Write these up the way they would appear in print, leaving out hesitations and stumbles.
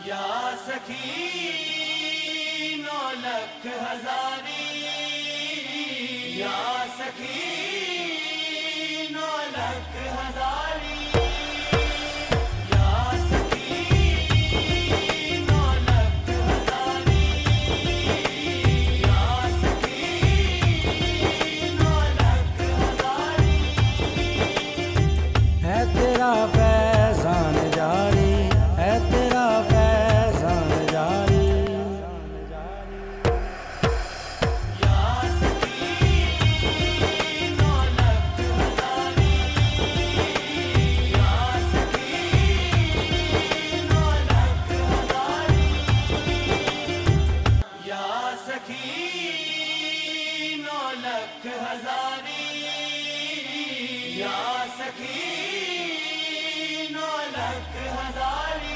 یا سخی 9 لکھ ہزاری، یا سخی 9 لکھ ہزاری، یا سخی 9 لکھ ہزاری، یا سخی 9 لکھ ہزاری۔ ہے تیرا فیضان جاری، ہے تیرا فیضان جاری، یا سخی 9 لکھ ہزاری، یا سخی 9 لکھ ہزاری، یا سخی 9 لکھ ہزاری، یا سخی 9 لکھ ہزاری،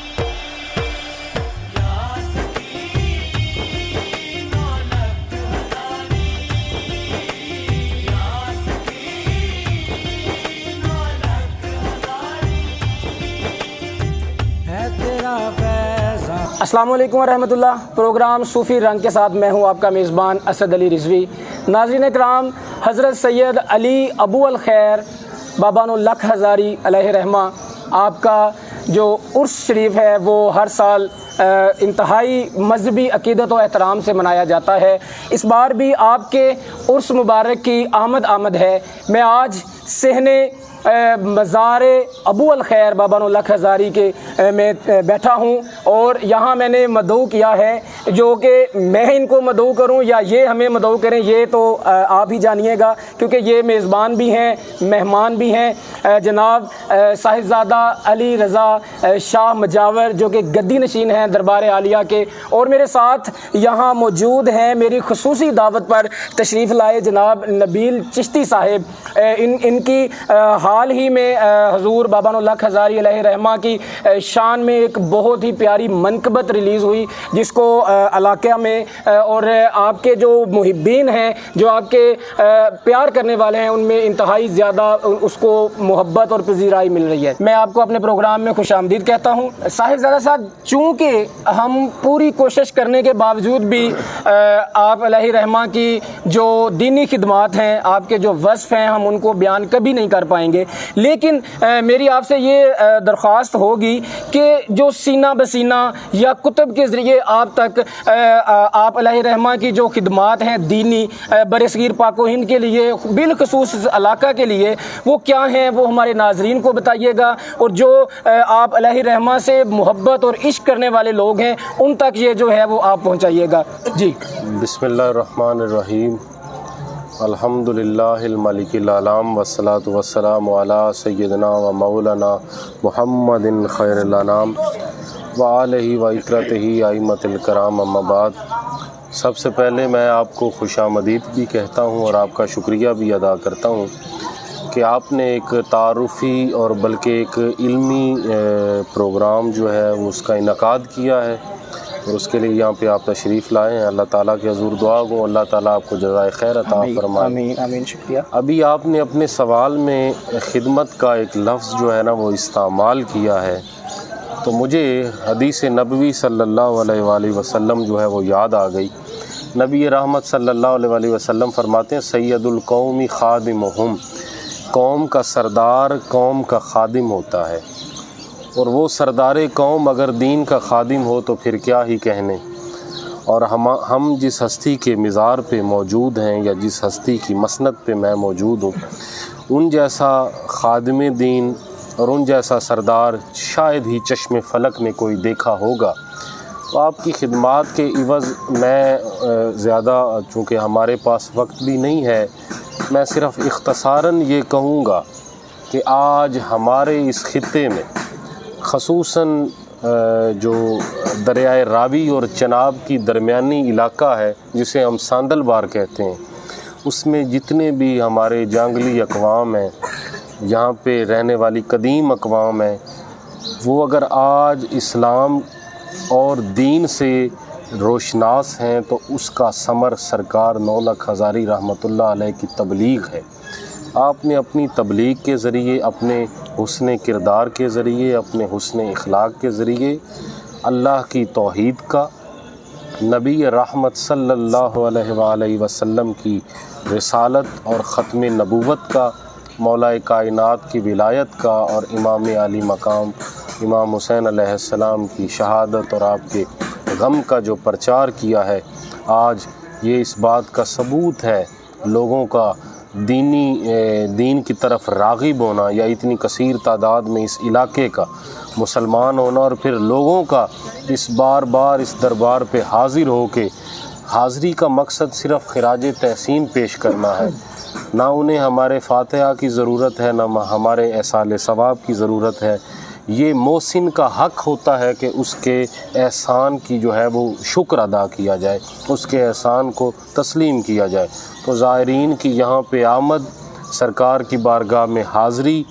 یا سخی 9 لکھ ہزاری، یا سخی 9 لکھ ہزاری۔ ہے تیرا فیضان۔ السلام علیکم ورحمۃ اللہ۔ پروگرام صوفی رنگ کے ساتھ میں ہوں آپ کا میزبان اسد علی رضوی۔ ناظرین کرام، حضرت سید علی ابو الخیر بابا 9 لکھ ہزاری علیہ رحمہ آپ کا جو عرس شریف ہے وہ ہر سال انتہائی مذہبی عقیدت و احترام سے منایا جاتا ہے۔ اس بار بھی آپ کے عرس مبارک کی آمد ہے۔ میں آج صحن مزار ابو الخیر بابا 9 لکھ ہزاری کے میں بیٹھا ہوں، اور یہاں میں نے مدعو کیا ہے، جو کہ میں ان کو مدعو کروں یا یہ ہمیں مدعو کریں یہ تو آپ ہی جانیے گا، کیونکہ یہ میزبان بھی ہیں، مہمان بھی ہیں۔ جناب صاحبزادہ علی رضا شاہ مجاور جو کہ گدی نشین ہیں دربار عالیہ کے، اور میرے ساتھ یہاں موجود ہیں میری خصوصی دعوت پر تشریف لائے جناب نبیل چشتی صاحب۔ ان کی حال ہی میں حضور بابا 9 لکھ ہزاری علیہ رحمہ کی شان میں ایک بہت ہی پیاری منقبت ریلیز ہوئی، جس کو علاقہ میں اور آپ کے جو محبین ہیں، جو آپ کے پیار کرنے والے ہیں، ان میں انتہائی زیادہ اس کو محبت اور پذیرائی مل رہی ہے۔ میں آپ کو اپنے پروگرام میں خوش آمدید کہتا ہوں۔ صاحبزادہ صاحب، چونکہ ہم پوری کوشش کرنے کے باوجود بھی آپ علیہ رحمہ کی جو دینی خدمات ہیں، آپ کے جو وصف ہیں، ہم ان کو بیان کبھی نہیں کر پائیں گے، لیکن میری آپ سے یہ درخواست ہوگی کہ جو سینہ بسینہ یا کتب کے ذریعے آپ تک آپ علیہ رحمہ کی جو خدمات ہیں دینی برصغیر پاک و ہند کے لیے، بالخصوص اس علاقہ کے لیے، وہ کیا ہیں، وہ ہمارے ناظرین کو بتائیے گا، اور جو آپ علیہ رحمہ سے محبت اور عشق کرنے والے لوگ ہیں ان تک یہ جو ہے وہ آپ پہنچائیے گا۔ جی بسم اللہ الرحمن الرحیم، الحمد للہ الملک العلام والصلاة والسلام علی سیدنا و مولانا محمد خیر الانام وآلہ و اطرتہ ائمۃ الکرام، اما بعد۔ سب سے پہلے میں آپ کو خوش آمدید بھی کہتا ہوں اور آپ کا شکریہ بھی ادا کرتا ہوں کہ آپ نے ایک تعارفی اور بلکہ ایک علمی پروگرام جو ہے اس کا انعقاد کیا ہے، اور اس کے لیے یہاں پہ آپ تشریف لائے ہیں۔ اللہ تعالیٰ کے حضور دعا گو اللہ تعالیٰ آپ کو جزائے خیر عطا فرمائے۔ آمین آمین، شکریہ۔ ابھی آپ نے اپنے سوال میں خدمت کا ایک لفظ جو ہے نا وہ استعمال کیا ہے، تو مجھے حدیث نبوی صلی اللہ علیہ وآلہ وسلم جو ہے وہ یاد آ گئی۔ نبی رحمت صلی اللہ علیہ وآلہ وسلم فرماتے ہیں سید القوم خادمہم، قوم کا سردار قوم کا خادم ہوتا ہے، اور وہ سردار قوم اگر دین کا خادم ہو تو پھر کیا ہی کہنے۔ اور ہم جس ہستی کے مزار پہ موجود ہیں یا جس ہستی کی مسند پہ میں موجود ہوں، ان جیسا خادم دین اور ان جیسا سردار شاید ہی چشم فلک میں کوئی دیکھا ہوگا۔ تو آپ کی خدمات کے عوض میں زیادہ، چونکہ ہمارے پاس وقت بھی نہیں ہے، میں صرف اختصاراً یہ کہوں گا کہ آج ہمارے اس خطے میں خصوصاً جو دریائے راوی اور چناب کی درمیانی علاقہ ہے جسے ہم ساندل بار کہتے ہیں، اس میں جتنے بھی ہمارے جانگلی اقوام ہیں، یہاں پہ رہنے والی قدیم اقوام ہیں، وہ اگر آج اسلام اور دین سے روشناس ہیں تو اس کا ثمر سرکار 9 لکھ ہزاری رحمۃ اللہ علیہ کی تبلیغ ہے۔ آپ نے اپنی تبلیغ کے ذریعے، اپنے حسن کردار کے ذریعے، اپنے حسن اخلاق کے ذریعے اللہ کی توحید کا، نبی رحمت صلی اللہ علیہ وآلہ وسلم کی رسالت اور ختم نبوت کا، مولا کائنات کی ولایت کا، اور امام علی مقام امام حسین علیہ السلام کی شہادت اور آپ کے غم کا جو پرچار کیا ہے، آج یہ اس بات کا ثبوت ہے لوگوں کا دین کی طرف راغب ہونا، یا اتنی کثیر تعداد میں اس علاقے کا مسلمان ہونا، اور پھر لوگوں کا اس بار بار اس دربار پہ حاضر ہو کے، حاضری کا مقصد صرف خراج تحسین پیش کرنا ہے، نہ انہیں ہمارے فاتحہ کی ضرورت ہے، نہ ہمارے احصال ثواب کی ضرورت ہے۔ یہ محسن کا حق ہوتا ہے کہ اس کے احسان کی جو ہے وہ شکر ادا کیا جائے، اس کے احسان کو تسلیم کیا جائے۔ تو زائرین کی یہاں پہ آمد، سرکار کی بارگاہ میں حاضری،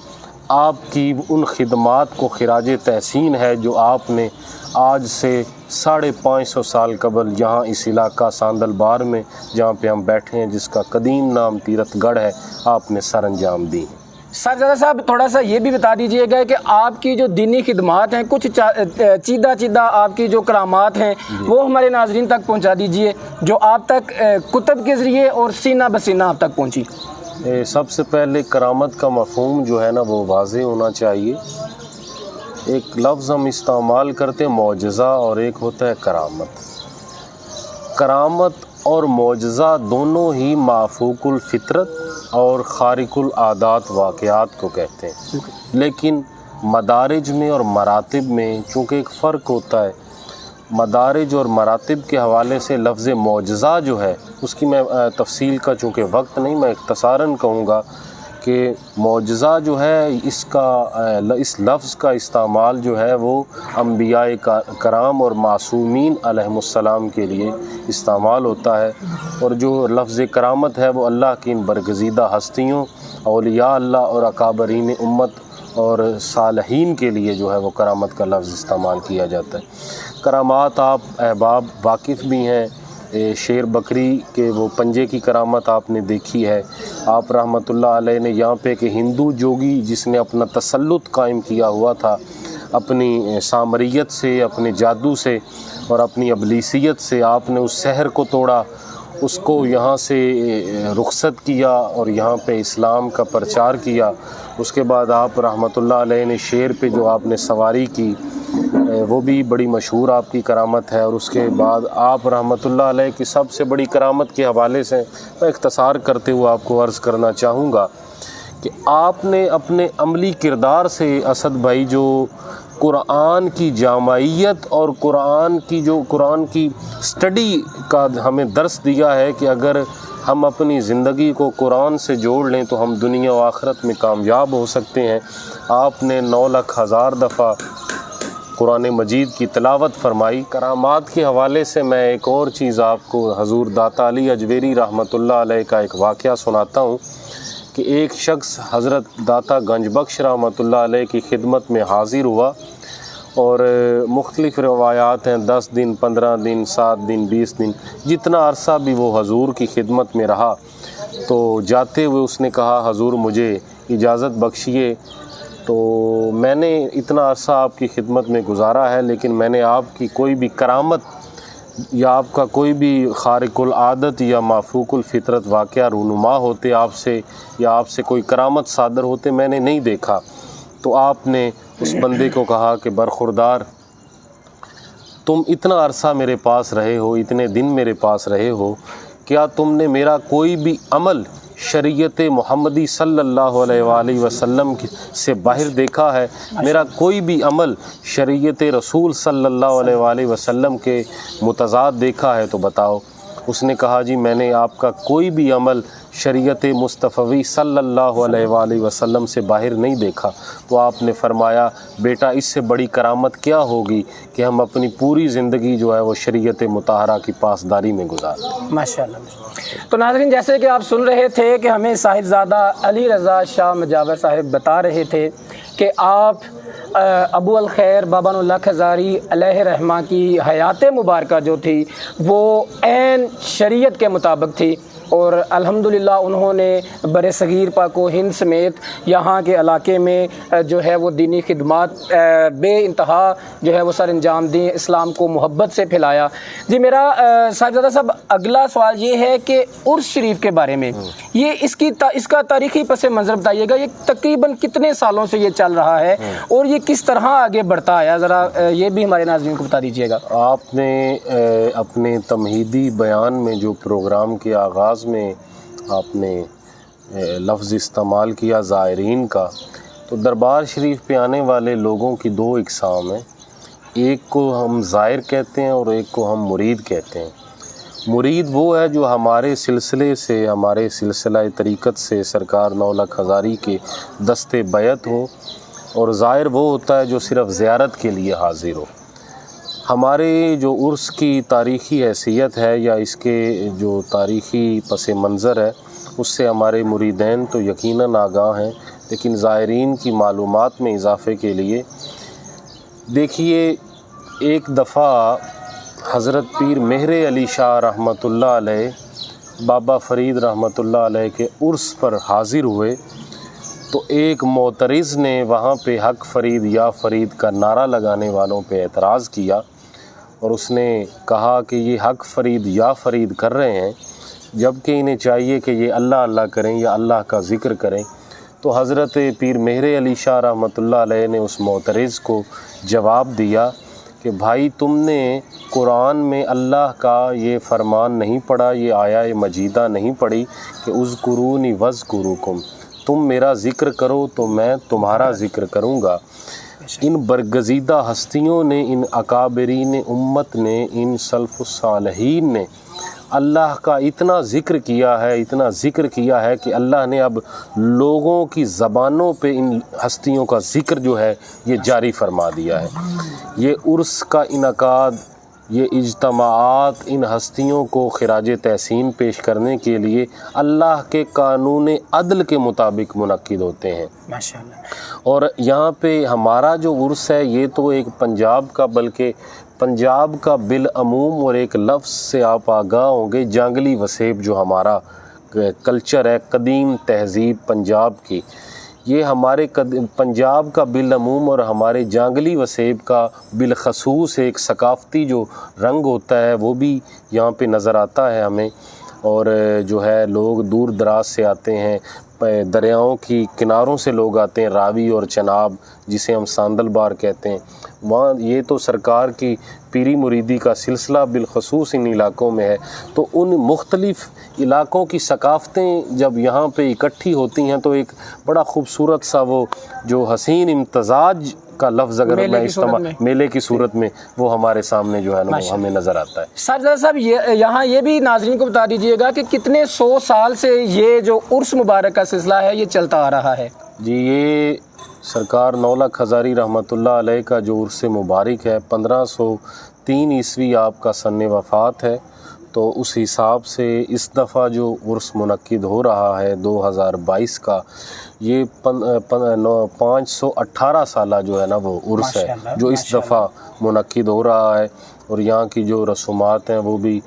آپ کی ان خدمات کو خراج تحسین ہے جو آپ نے آج سے 550 سال قبل یہاں اس علاقہ ساندل بار میں جہاں پہ ہم بیٹھے ہیں، جس کا قدیم نام تیرتھ گڑھ ہے، آپ نے سر انجام دی ہیں۔ صاحبزادہ صاحب تھوڑا سا یہ بھی بتا دیجئے گا کہ آپ کی جو دینی خدمات ہیں، کچھ چیدہ آپ کی جو کرامات ہیں وہ ہمارے ناظرین تک پہنچا دیجئے، جو آپ تک کتب کے ذریعے اور سینہ بسینہ آپ تک پہنچی۔ سب سے پہلے کرامت کا مفہوم جو ہے نا وہ واضح ہونا چاہیے۔ ایک لفظ ہم استعمال کرتے ہیں معجزہ، اور ایک ہوتا ہے کرامت۔ کرامت اور معجزہ دونوں ہی معفوق الفطرت اور خارق العادات واقعات کو کہتے ہیں، لیکن مدارج میں اور مراتب میں چونکہ ایک فرق ہوتا ہے، مدارج اور مراتب کے حوالے سے لفظ معجزہ جو ہے اس کی میں تفصیل کا چونکہ وقت نہیں، میں اختصاراً کہوں گا کہ معجزہ جو ہے اس لفظ کا استعمال جو ہے وہ انبیاء کرام اور معصومین علیہم السلام کے لیے استعمال ہوتا ہے، اور جو لفظ کرامت ہے وہ اللہ کی ان برگزیدہ ہستیوں، اولیاء اللہ اور اکابرین امت اور صالحین کے لیے جو ہے وہ کرامت کا لفظ استعمال کیا جاتا ہے۔ کرامات آپ احباب واقف بھی ہیں، شیر بکری کے وہ پنجے کی کرامت آپ نے دیکھی ہے۔ آپ رحمۃ اللہ علیہ نے یہاں پہ کہ ہندو جوگی جس نے اپنا تسلط قائم کیا ہوا تھا اپنی سامریت سے، اپنے جادو سے اور اپنی ابلیسیت سے، آپ نے اس سحر کو توڑا، اس کو یہاں سے رخصت کیا اور یہاں پہ اسلام کا پرچار کیا۔ اس کے بعد آپ رحمۃ اللہ علیہ نے شیر پہ جو آپ نے سواری کی وہ بھی بڑی مشہور آپ کی کرامت ہے۔ اور اس کے بعد آپ رحمۃ اللہ علیہ کی سب سے بڑی کرامت کے حوالے سے میں اختصار کرتے ہوئے آپ کو عرض کرنا چاہوں گا کہ آپ نے اپنے عملی کردار سے اسد بھائی جو قرآن کی جامعیت اور قرآن کی سٹڈی کا ہمیں درس دیا ہے کہ اگر ہم اپنی زندگی کو قرآن سے جوڑ لیں تو ہم دنیا و آخرت میں کامیاب ہو سکتے ہیں۔ آپ نے 9,00,000 دفعہ قرآن مجید کی تلاوت فرمائی۔ کرامات کے حوالے سے میں ایک اور چیز آپ کو حضور داتا علی اجویری رحمۃ اللہ علیہ کا ایک واقعہ سناتا ہوں کہ ایک شخص حضرت داتا گنج بخش رحمۃ اللہ علیہ کی خدمت میں حاضر ہوا، اور مختلف روایات ہیں 10 دن 15 دن 7 دن 20 دن جتنا عرصہ بھی وہ حضور کی خدمت میں رہا۔ تو جاتے ہوئے اس نے کہا حضور مجھے اجازت بخشیے، تو میں نے اتنا عرصہ آپ کی خدمت میں گزارا ہے لیکن میں نے آپ کی کوئی بھی کرامت یا آپ کا کوئی بھی خارق العادت یا معفوق الفطرت واقعہ رونما ہوتے آپ سے، یا آپ سے کوئی کرامت صادر ہوتے میں نے نہیں دیکھا۔ تو آپ نے اس بندے کو کہا کہ برخوردار، تم اتنا عرصہ میرے پاس رہے ہو، اتنے دن میرے پاس رہے ہو، کیا تم نے میرا کوئی بھی عمل شریعت محمدی صلی اللہ علیہ وآلہ وسلم سے باہر دیکھا ہے؟ میرا کوئی بھی عمل شریعت رسول صلی اللہ علیہ وآلہ وسلم کے متضاد دیکھا ہے تو بتاؤ۔ اس نے کہا جی میں نے آپ کا کوئی بھی عمل شریعت مصطفی صلی اللہ علیہ وآلہ وسلم سے باہر نہیں دیکھا۔ تو آپ نے فرمایا بیٹا اس سے بڑی کرامت کیا ہوگی کہ ہم اپنی پوری زندگی جو ہے وہ شریعت مطہرہ کی پاسداری میں گزارتے۔ ماشاءاللہ۔ تو ناظرین جیسے کہ آپ سن رہے تھے کہ ہمیں صاحبزادہ علی رضا شاہ مجاور صاحب بتا رہے تھے کہ آپ ابو الخیر بابا الخ ہزاری علیہ رحمہ کی حیات مبارکہ جو تھی وہ عین شریعت کے مطابق تھی، اور الحمدللہ انہوں نے بر صغیر پاک و ہند سمیت یہاں کے علاقے میں جو ہے وہ دینی خدمات بے انتہا جو ہے وہ سر انجام دیں، اسلام کو محبت سے پھیلایا۔ جی میرا صاحبزادہ صاحب اگلا سوال یہ ہے کہ عرس شریف کے بارے میں، یہ اس کا تاریخی پس منظر بتائیے گا، یہ تقریباً کتنے سالوں سے یہ چل رہا ہے اور یہ کس طرح آگے بڑھتا آیا، ذرا یہ بھی ہمارے ناظرین کو بتا دیجیے گا۔ آپ نے اپنے تمہیدی بیان میں جو پروگرام کے آغاز میں آپ نے لفظ استعمال کیا زائرین کا، تو دربار شریف پہ آنے والے لوگوں کی دو اقسام ہیں، ایک کو ہم زائر کہتے ہیں اور ایک کو ہم مرید کہتے ہیں۔ مرید وہ ہے جو ہمارے سلسلے سے، ہمارے سلسلہ طریقت سے سرکار 9 لاکھ ہزاری کے دستے بیعت ہو، اور زائر وہ ہوتا ہے جو صرف زیارت کے لیے حاضر ہو۔ ہمارے جو عرس کی تاریخی حیثیت ہے یا اس کے جو تاریخی پس منظر ہے، اس سے ہمارے مریدین تو یقیناً آگاہ ہیں، لیکن زائرین کی معلومات میں اضافے کے لیے دیکھیے، ایک دفعہ حضرت پیر مہر علی شاہ رحمۃ اللہ علیہ بابا فرید رحمۃ اللہ علیہ کے عرس پر حاضر ہوئے، تو ایک معترض نے وہاں پہ حق فرید یا فرید کا نعرہ لگانے والوں پہ اعتراض کیا، اور اس نے کہا کہ یہ حق فرید یا فرید کر رہے ہیں جبکہ انہیں چاہیے کہ یہ اللہ اللہ کریں یا اللہ کا ذکر کریں۔ تو حضرت پیر مہر علی شاہ رحمۃ اللہ علیہ نے اس معترض کو جواب دیا کہ بھائی تم نے قرآن میں اللہ کا یہ فرمان نہیں پڑھا، یہ آیہ مجیدہ نہیں پڑھی کہ اذکرونی وذکرکم، تم میرا ذکر کرو تو میں تمہارا ذکر کروں گا۔ ان برگزیدہ ہستیوں نے، ان اکابرین امت نے، ان سلف الصالحین نے اللہ کا اتنا ذکر کیا ہے، اتنا ذکر کیا ہے کہ اللہ نے اب لوگوں کی زبانوں پہ ان ہستیوں کا ذکر جو ہے یہ جاری فرما دیا ہے۔ یہ عرس کا انعقاد، یہ اجتماعات ان ہستیوں کو خراج تحسین پیش کرنے کے لیے اللہ کے قانون عدل کے مطابق منعقد ہوتے ہیں ماشاءاللہ۔ اور یہاں پہ ہمارا جو عرس ہے یہ تو ایک پنجاب کا، بلکہ پنجاب کا بالعموم، اور ایک لفظ سے آپ آگاہ ہوں گے، جانگلی وسیب جو ہمارا کلچر ہے، قدیم تہذیب پنجاب کی، یہ ہمارے پنجاب کا بالعموم اور ہمارے جانگلی وسیب کا بالخصوص ایک ثقافتی جو رنگ ہوتا ہے وہ بھی یہاں پہ نظر آتا ہے ہمیں۔ اور جو ہے لوگ دور دراز سے آتے ہیں، دریاؤں کی کناروں سے لوگ آتے ہیں، راوی اور چناب جسے ہم ساندل بار کہتے ہیں، وہاں یہ تو سرکار کی پیری مریدی کا سلسلہ بالخصوص ان علاقوں میں ہے۔ تو ان مختلف علاقوں کی ثقافتیں جب یہاں پہ اکٹھی ہوتی ہیں تو ایک بڑا خوبصورت سا وہ جو حسین امتزاج کا لفظ اگر میں استعمال میلے کی صورت میں وہ ہمارے سامنے جو ہے نا وہ ہمیں نظر آتا ہے۔ سرزاد صاحب یہاں یہ بھی ناظرین کو بتا دیجئے گا کہ کتنے 100 سال سے یہ جو عرس مبارک کا سلسلہ ہے یہ چلتا آ رہا ہے؟ جی یہ سرکار 9 لاکھ ہزاری رحمۃ اللہ علیہ کا جو عرس مبارک ہے 1503 عیسوی آپ کا سن وفات ہے، تو اس حساب سے اس دفعہ جو عرس منعقد ہو رہا ہے 2022 کا، یہ 518 سالہ جو ہے نا وہ عرس ہے جو اس دفعہ منعقد ہو رہا ہے، اور یہاں کی جو رسومات ہیں وہ بھی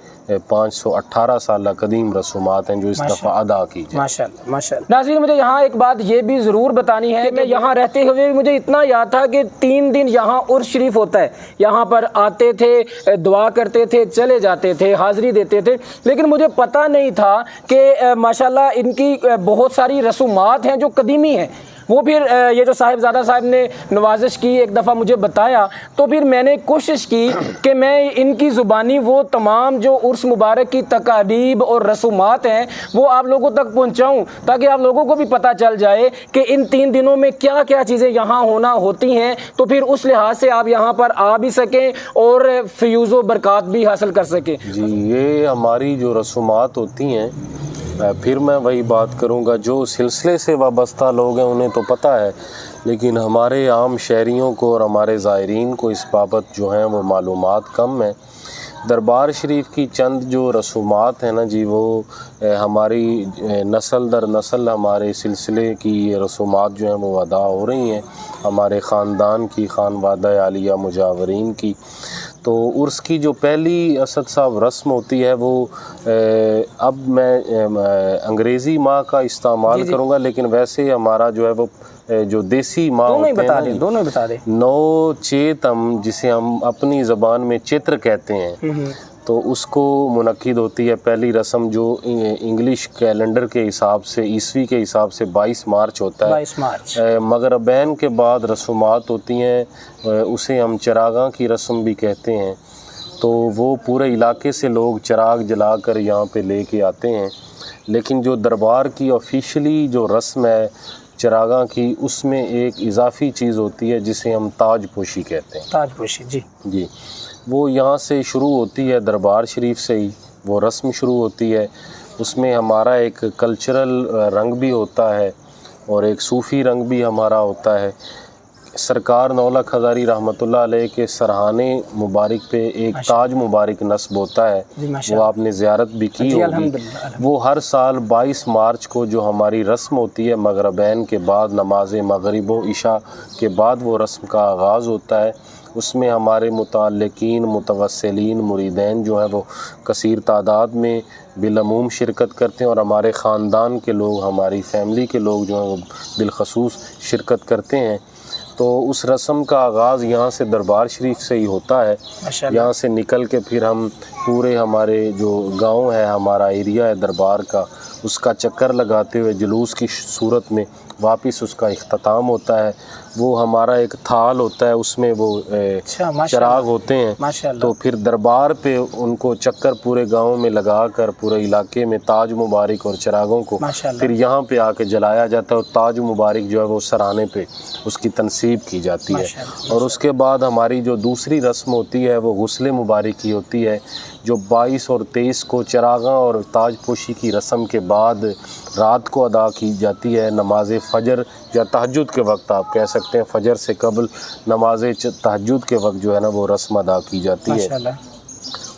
518 سالہ قدیم رسومات ہیں جو اس دفعہ ادا کی جائیں۔ ماشاءاللہ ماشاءاللہ۔ ناظرین مجھے یہاں ایک بات یہ بھی ضرور بتانی ہے کہ یہاں رہتے ہوئے مجھے اتنا یاد تھا کہ 3 دن یہاں عرس شریف ہوتا ہے، یہاں پر آتے تھے، دعا کرتے تھے، چلے جاتے تھے، حاضری دیتے تھے، لیکن مجھے پتہ نہیں تھا کہ ماشاءاللہ ان کی بہت ساری رسومات ہیں جو قدیمی ہیں۔ وہ پھر یہ جو صاحبزادہ صاحب نے نوازش کی ایک دفعہ مجھے بتایا، تو پھر میں نے کوشش کی کہ میں ان کی زبانی وہ تمام جو عرس مبارک کی تقاریب اور رسومات ہیں وہ آپ لوگوں تک پہنچاؤں، تاکہ آپ لوگوں کو بھی پتہ چل جائے کہ ان 3 دنوں میں کیا کیا چیزیں یہاں ہونا ہوتی ہیں، تو پھر اس لحاظ سے آپ یہاں پر آ بھی سکیں اور فیوز و برکات بھی حاصل کر سکیں۔ جی یہ ہماری جو رسومات ہوتی ہیں، پھر میں وہی بات کروں گا، جو سلسلے سے وابستہ لوگ ہیں انہیں تو پتہ ہے، لیکن ہمارے عام شہریوں کو اور ہمارے زائرین کو اس بابت جو ہیں وہ معلومات کم ہیں۔ دربار شریف کی چند جو رسومات ہیں نا جی، وہ ہماری نسل در نسل ہمارے سلسلے کی رسومات جو ہیں وہ ادا ہو رہی ہیں، ہمارے خاندان کی، خانوادہ عالیہ مجاورین کی۔ تو عرس کی جو پہلی اسد صاحب رسم ہوتی ہے وہ اب میں انگریزی ماہ کا استعمال کروں گا، لیکن ویسے ہمارا جو ہے وہ جو دیسی ماہ دونوں ہی ہوتے بتا ہیں دیں، دونوں ہی بتا دیں۔ نو چیتم جسے ہم اپنی زبان میں چتر کہتے ہیں، تو اس کو منعقد ہوتی ہے پہلی رسم جو انگلش کیلنڈر کے حساب سے عیسوی کے حساب سے 22 مارچ ہوتا ہے۔ 22 مارچ مغربین کے بعد رسومات ہوتی ہیں، اسے ہم چراغاں کی رسم بھی کہتے ہیں، تو وہ پورے علاقے سے لوگ چراغ جلا کر یہاں پہ لے کے آتے ہیں، لیکن جو دربار کی آفیشلی جو رسم ہے چراغاں کی، اس میں ایک اضافی چیز ہوتی ہے جسے ہم تاج پوشی کہتے ہیں۔ تاج پوشی، جی وہ یہاں سے شروع ہوتی ہے، دربار شریف سے ہی وہ رسم شروع ہوتی ہے۔ اس میں ہمارا ایک کلچرل رنگ بھی ہوتا ہے اور ایک صوفی رنگ بھی ہمارا ہوتا ہے۔ سرکار نولکھ ہزاری رحمۃ اللہ علیہ کے سرہانے مبارک پہ ایک تاج مبارک نصب ہوتا ہے، وہ آپ نے زیارت بھی کی ہوگی۔ وہ ہر سال 22 مارچ کو جو ہماری رسم ہوتی ہے مغربین کے بعد نماز مغرب و عشاء کے بعد وہ رسم کا آغاز ہوتا ہے۔ اس میں ہمارے متعلقین، متوسلین، مریدین جو ہیں وہ کثیر تعداد میں بالعموم شرکت کرتے ہیں، اور ہمارے خاندان کے لوگ، ہماری فیملی کے لوگ جو ہیں وہ بالخصوص شرکت کرتے ہیں۔ تو اس رسم کا آغاز یہاں سے دربار شریف سے ہی ہوتا ہے۔ یہاں سے نکل کے پھر ہم پورے ہمارے جو گاؤں ہے، ہمارا ایریا ہے دربار کا، اس کا چکر لگاتے ہوئے جلوس کی صورت میں واپس اس کا اختتام ہوتا ہے۔ وہ ہمارا ایک تھال ہوتا ہے، اس میں وہ چراغ ہوتے ہیں، تو پھر دربار پہ ان کو چکر پورے گاؤں میں لگا کر پورے علاقے میں تاج مبارک اور چراغوں کو پھر یہاں پہ آ کے جلایا جاتا ہے، اور تاج مبارک جو ہے وہ سرانے پہ اس کی تنصیب کی جاتی ہے۔ اور اس کے بعد ہماری جو دوسری رسم ہوتی ہے وہ غسل مبارک کی ہوتی ہے، جو 22 اور 23 کو چراغاں اور تاج پوشی کی رسم کے بعد رات کو ادا کی جاتی ہے۔ نماز فجر یا تہجد کے وقت آپ کہہ سکتے ہیں، فجر سے قبل نماز تہجد کے وقت جو ہے نا وہ رسم ادا کی جاتی ہے۔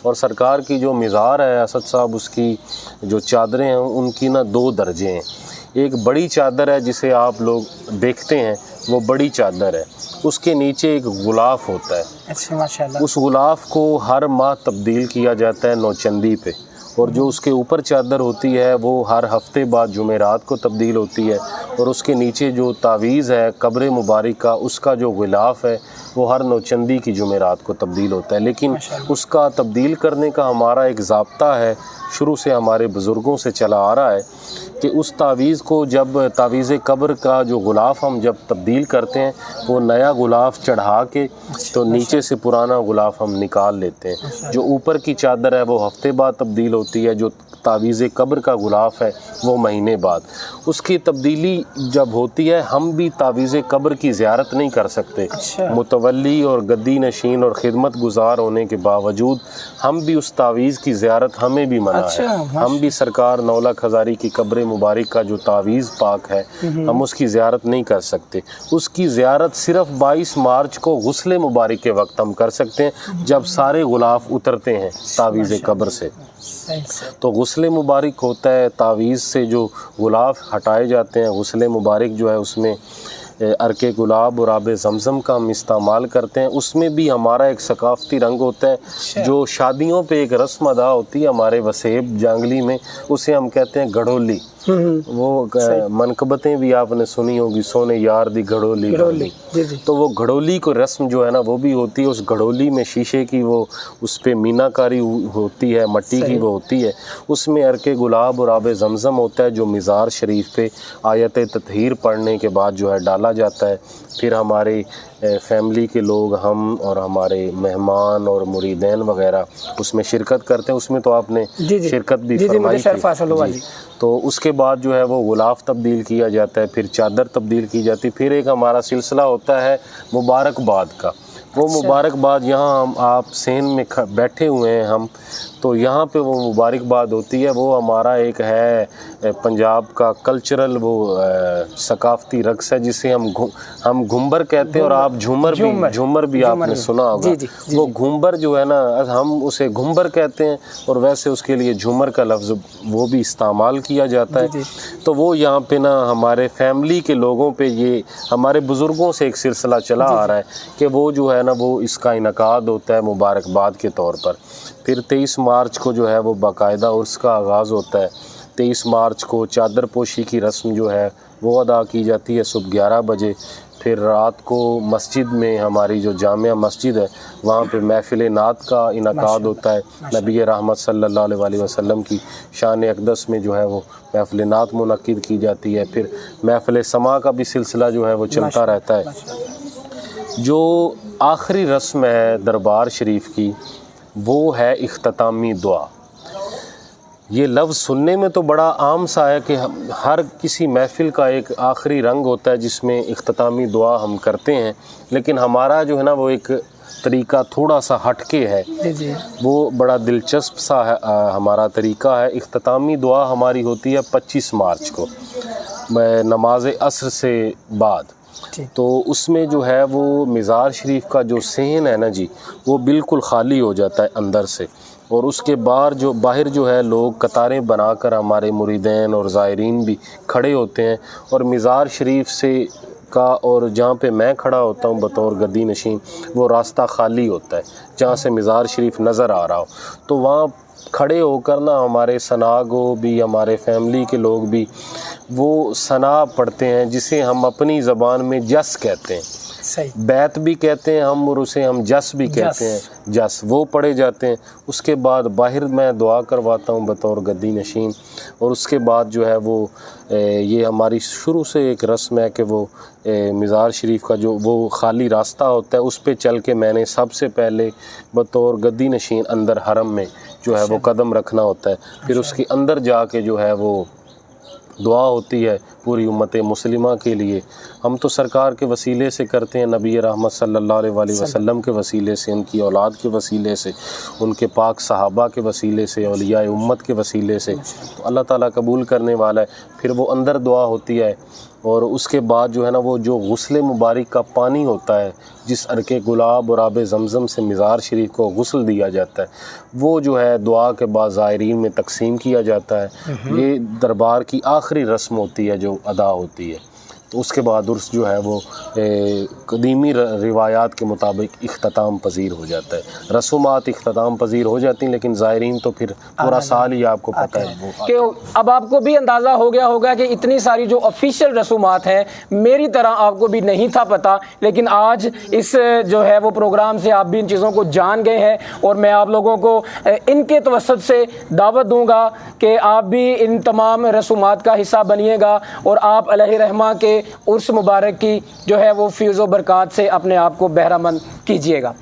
اور سرکار کی جو مزار ہے اسد صاحب، اس کی جو چادریں ہیں ان کی نا 2 درجے ہیں۔ ایک بڑی چادر ہے جسے آپ لوگ دیکھتے ہیں، وہ بڑی چادر ہے، اس کے نیچے ایک غلاف ہوتا ہے۔ اس غلاف کو ہر ماہ تبدیل کیا جاتا ہے نوچندی پہ، اور جو اس کے اوپر چادر ہوتی ہے وہ ہر ہفتے بعد جمعرات کو تبدیل ہوتی ہے، اور اس کے نیچے جو تعویذ ہے قبر مبارک کا، اس کا جو غلاف ہے وہ ہر نوچندی کی جمعرات کو تبدیل ہوتا ہے۔ لیکن اس کا تبدیل کرنے کا ہمارا ایک ضابطہ ہے، شروع سے ہمارے بزرگوں سے چلا آ رہا ہے، کہ اس تعویذ کو جب تعویذ قبر کا جو غلاف ہم جب تبدیل کرتے ہیں، وہ نیا غلاف چڑھا کے تو نیچے سے پرانا غلاف ہم نکال لیتے ہیں۔ جو اوپر کی چادر ہے وہ ہفتے بعد تبدیل ہوتی ہے، جو تعویذ قبر کا غلاف ہے وہ مہینے بعد۔ اس کی تبدیلی جب ہوتی ہے، ہم بھی تعویذ قبر کی زیارت نہیں کر سکتے، متولی اور گدی نشین اور خدمت گزار ہونے کے باوجود ہم بھی اس تعویذ کی زیارت ہمیں بھی منع ہے۔ ہم بھی سرکار نولکھ ہزاری کی قبر مبارک کا جو تعویذ پاک ہے، ہم اس کی زیارت نہیں کر سکتے۔ اس کی زیارت صرف 22 مارچ کو غسل مبارک کے وقت ہم کر سکتے ہیں، جب سارے غلاف اترتے ہیں تعویذ قبر سے۔ تو غسل مبارک ہوتا ہے، تعویذ سے جو غلاف ہٹائے جاتے ہیں، غسل مبارک جو ہے اس میں عرق گلاب اور آب زمزم کا ہم استعمال کرتے ہیں۔ اس میں بھی ہمارا ایک ثقافتی رنگ ہوتا ہے، جو شادیوں پہ ایک رسم ادا ہوتی ہے ہمارے وسیب جانگلی میں، اسے ہم کہتے ہیں گھڑولی۔ وہ منقبتیں بھی آپ نے سنی ہوگی، سونے یار دی گھڑولی، تو وہ گھڑولی کو رسم جو ہے نا وہ بھی ہوتی ہے۔ اس گھڑولی میں شیشے کی وہ اس پہ مینا کاری ہوتی ہے، مٹی کی وہ ہوتی ہے، اس میں عرق گلاب اور آب زمزم ہوتا ہے، جو مزار شریف پہ آیت تطہیر پڑھنے کے بعد جو ہے ڈالا جاتا ہے۔ پھر ہمارے فیملی کے لوگ، ہم اور ہمارے مہمان اور مریدین وغیرہ اس میں شرکت کرتے ہیں۔ اس میں تو آپ نے شرکت بھی فرمائی تھی۔ تو اس کے بعد جو ہے وہ غلاف تبدیل کیا جاتا ہے، پھر چادر تبدیل کی جاتی ہے، پھر ایک ہمارا سلسلہ ہوتا ہے مبارکباد کا۔ وہ مبارکباد یہاں ہم آپ سین میں بیٹھے ہوئے ہیں ہم، تو یہاں پہ وہ مبارکباد ہوتی ہے. وہ ہمارا ایک ہے پنجاب کا کلچرل وہ ثقافتی رقص ہے جسے ہم گھومبر کہتے ہیں, اور آپ جھومر بھی آپ نے سنا ہوگا. وہ گھومبر جو ہے نا, ہم اسے گھومبر کہتے ہیں, اور ویسے اس کے لیے جھومر کا لفظ وہ بھی استعمال کیا جاتا ہے. تو وہ یہاں پہ نا ہمارے فیملی کے لوگوں پہ, یہ ہمارے بزرگوں سے ایک سلسلہ چلا آ رہا ہے کہ وہ جو ہے نا وہ اس کا انعقاد ہوتا ہے مبارکباد کے طور پر. پھر 23 مارچ کو جو ہے وہ باقاعدہ عرس کا آغاز ہوتا ہے. 23 مارچ کو چادر پوشی کی رسم جو ہے وہ ادا کی جاتی ہے صبح 11 بجے. پھر رات کو مسجد میں, ہماری جو جامعہ مسجد ہے وہاں پہ محفل نعت کا انعقاد ہوتا ہے. نبی رحمت صلی اللہ علیہ وسلم کی شان اقدس میں جو ہے وہ محفل نعت منعقد کی جاتی ہے. پھر محفل سماع کا بھی سلسلہ جو ہے وہ چلتا رہتا ہے. جو آخری رسم ہے دربار شریف کی وہ ہے اختتامی دعا. یہ لفظ سننے میں تو بڑا عام سا ہے کہ ہر کسی محفل کا ایک آخری رنگ ہوتا ہے جس میں اختتامی دعا ہم کرتے ہیں, لیکن ہمارا جو ہے نا وہ ایک طریقہ تھوڑا سا ہٹ کے ہے. وہ بڑا دلچسپ سا ہے ہمارا طریقہ ہے. اختتامی دعا ہماری ہوتی ہے 25 مارچ کو نماز عصر سے بعد. تو اس میں جو ہے وہ مزار شریف کا جو صحن ہے نا جی, وہ بالکل خالی ہو جاتا ہے اندر سے, اور اس کے باہر جو ہے لوگ قطاریں بنا کر, ہمارے مریدین اور زائرین بھی کھڑے ہوتے ہیں, اور مزار شریف سے کا اور جہاں پہ میں کھڑا ہوتا ہوں بطور گدی نشین وہ راستہ خالی ہوتا ہے جہاں سے مزار شریف نظر آ رہا ہو. تو وہاں کھڑے ہو کر نا ہمارے ثناگو بھی, ہمارے فیملی کے لوگ بھی وہ ثنا پڑھتے ہیں جسے ہم اپنی زبان میں جس کہتے ہیں. بیت بھی کہتے ہیں ہم, اور اسے ہم جس بھی کہتے ہیں. جس وہ پڑھے جاتے ہیں. اس کے بعد باہر میں دعا کرواتا ہوں بطور گدی نشین, اور اس کے بعد جو ہے وہ یہ ہماری شروع سے ایک رسم ہے کہ وہ مزار شریف کا جو وہ خالی راستہ ہوتا ہے اس پہ چل کے میں نے سب سے پہلے بطور گدی نشین اندر حرم میں جو ہے وہ قدم رکھنا ہوتا ہے. پھر اس کے اندر جا کے جو ہے وہ دعا ہوتی ہے پوری امت مسلمہ کے لیے. ہم تو سرکار کے وسیلے سے کرتے ہیں, نبی رحمت صلی اللہ علیہ وسلم کے وسیلے سے, ان کی اولاد کے وسیلے سے, ان کے پاک صحابہ کے وسیلے سے, اولیاء امت کے وسیلے سے. تو اللہ تعالیٰ قبول کرنے والا ہے. پھر وہ اندر دعا ہوتی ہے, اور اس کے بعد جو ہے نا وہ جو غسل مبارک کا پانی ہوتا ہے جس عرق گلاب اور آب زمزم سے مزار شریف کو غسل دیا جاتا ہے, وہ جو ہے دعا کے بعد زائرین میں تقسیم کیا جاتا ہے. یہ دربار کی آخری رسم ہوتی ہے جو ادا ہوتی ہے. تو اس کے بعد عرس جو ہے وہ قدیمی روایات کے مطابق اختتام پذیر ہو جاتا ہے. رسومات اختتام پذیر ہو جاتی ہیں, لیکن زائرین تو پھر پورا سال ہی آپ کو پتہ ہے کہ اب آپ کو بھی اندازہ ہو گیا ہوگا کہ اتنی ساری جو آفیشیل رسومات ہیں میری طرح آپ کو بھی نہیں تھا پتہ, لیکن آج اس جو ہے وہ پروگرام سے آپ بھی ان چیزوں کو جان گئے ہیں, اور میں آپ لوگوں کو ان کے توسط سے دعوت دوں گا کہ آپ بھی ان تمام رسومات کا حصہ بنیے گا, اور آپ الہ رحمہ کے عرس مبارک کی جو ہے وہ فیض و برکات سے اپنے آپ کو بہرہ مند کیجیے گا.